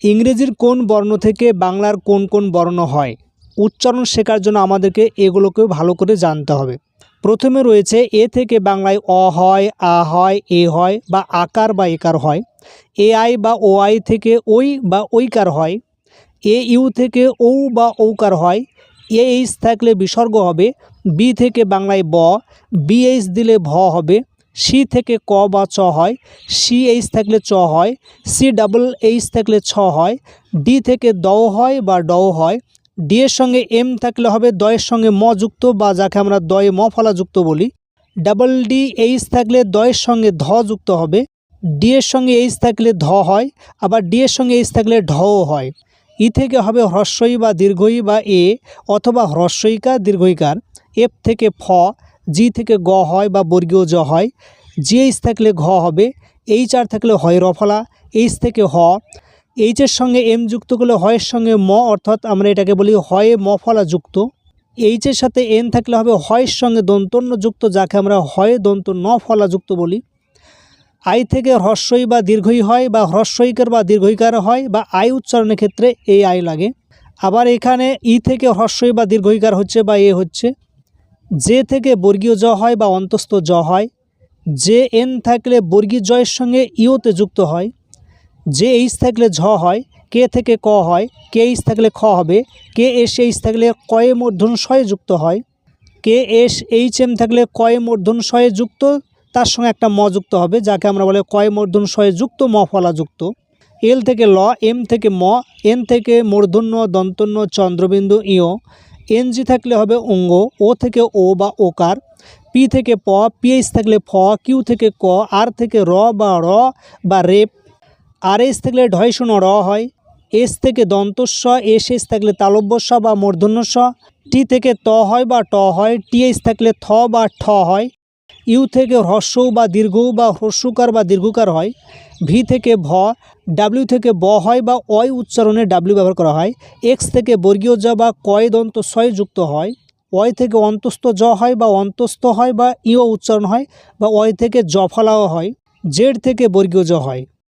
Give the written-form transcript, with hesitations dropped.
ইংরেজির কোন বর্ণ থেকে বাংলার কোন কোন বর্ণ হয়? উচ্চারণ শেখার জন্য আমাদেরকে এগুলোকেও ভালো করে জানতে হবে। প্রথমে রয়েছে এ থেকে বাংলায় অ হয়, আ হয়, এ হয় বা আকার বা একার হয়। এ আই বা ও আই থেকে ওই বা ঐকার হয়। এ ইউ থেকে ঔ বা ঔকার হয়। এ এইচ থাকলে বিসর্গ হবে। বি থেকে বাংলায় ব, বি এইচ দিলে ভ হবে। সি থেকে ক বা চ হয়। সি এইচ থাকলে চ হয়। সি ডাবল এইচ থাকলে ছ হয়। ডি থেকে দও হয় বা ডও হয়। ডি এর সঙ্গে এম থাকলে হবে দয়ের সঙ্গে ম যুক্ত বা যাকে আমরা দয়ে ম ফলা যুক্ত বলি। ডাবল ডি এইচ থাকলে দয়ের সঙ্গে ধ যুক্ত হবে। ডি এর সঙ্গে এইচ থাকলে ধ হয়, আবার ডি এর সঙ্গে এইচ থাকলে ঢও হয়। ই থেকে হবে হ্রস্বই বা দীর্ঘই বা এ অথবা হ্রস্বইকার দীর্ঘইকার। এফ থেকে ফ, জি থেকে গ হয় বা বর্গীয় জ হয়। জি এইচ থাকলে ঘ হবে। এইচ আর থাকলে হয় রফলা। এইচ থেকে হ। এইচের সঙ্গে এম যুক্ত করলে হয়ের সঙ্গে ম, অর্থাৎ আমরা এটাকে বলি হয়ে ম ফলা যুক্ত। এইচের সাথে এন থাকলে হবে হয়ের সঙ্গে দন্তন্য যুক্ত, যাকে আমরা হয়ে দন্ত ন ফলা যুক্ত বলি। আই থেকে হ্রস্বই বা দীর্ঘই হয় বা হ্রস্বইকার বা দীর্ঘইকার হয় বা আই উচ্চারণের ক্ষেত্রে এই আই লাগে। আবার এখানে ই থেকে হ্রস্বই বা দীর্ঘইকার হচ্ছে বা এ হচ্ছে। জে থেকে বর্গীয় জ হয় বা অন্তস্থ জ হয়। জে এন থাকলে বর্গীয় জয়ের সঙ্গে ইওতে যুক্ত হয়। জে এইচ থাকলে ঝ হয়। কে থেকে ক হয়। কে এইচ থাকলে খ হবে। কে এস এইচ থাকলে কয়ে মূর্ধন্য শয়ে যুক্ত হয়। কে এস এইচ এম থাকলে কয়ে মূর্ধন্য শয়ে যুক্ত, তার সঙ্গে একটা ম যুক্ত হবে, যাকে আমরা বলে কয়ে মূর্ধন্য শয়ে যুক্ত ম ফলা যুক্ত। এল থেকে ল, এম থেকে ম, এন থেকে মূর্ধন্য দন্তন্য চন্দ্রবিন্দু ইয়। এন জি থাকলে হবে অঙ্গ। ও থেকে ও বা ওকার। পি থেকে প, পিএইচ থাকলে ফ, কিউ থেকে ক, আর থেকে র বা র বা রেপ। আর এইচ থাকলে ঢয় শূন্য র হয়। এস থেকে দন্তস্ব, এস এইচ থাকলে তালব্যস্ব বা মূর্ধন্যস্ব। টি থেকে ত হয় বা ট হয়। টিএইচ থাকলে থ বা ঠ হয়। ইউ থেকে হ্রস্ব বা দীর্ঘ বা হ্রস্বকার বা দীর্ঘকার হয়। ভি থেকে ভ, ডাব্লিউ থেকে ব হয় বা অয় উচ্চারণে ডাব্লিউ ব্যবহার করা হয়। এক্স থেকে বর্গীয় জ বা কয় দন্ত ছয় যুক্ত হয়। ওয়াই থেকে অন্তস্থ জ হয় বা অন্তস্থ হয় বা ইও উচ্চারণ হয় বা ওয়াই থেকে জ ফলাও হয়। জেড থেকে বর্গীয় জ হয়।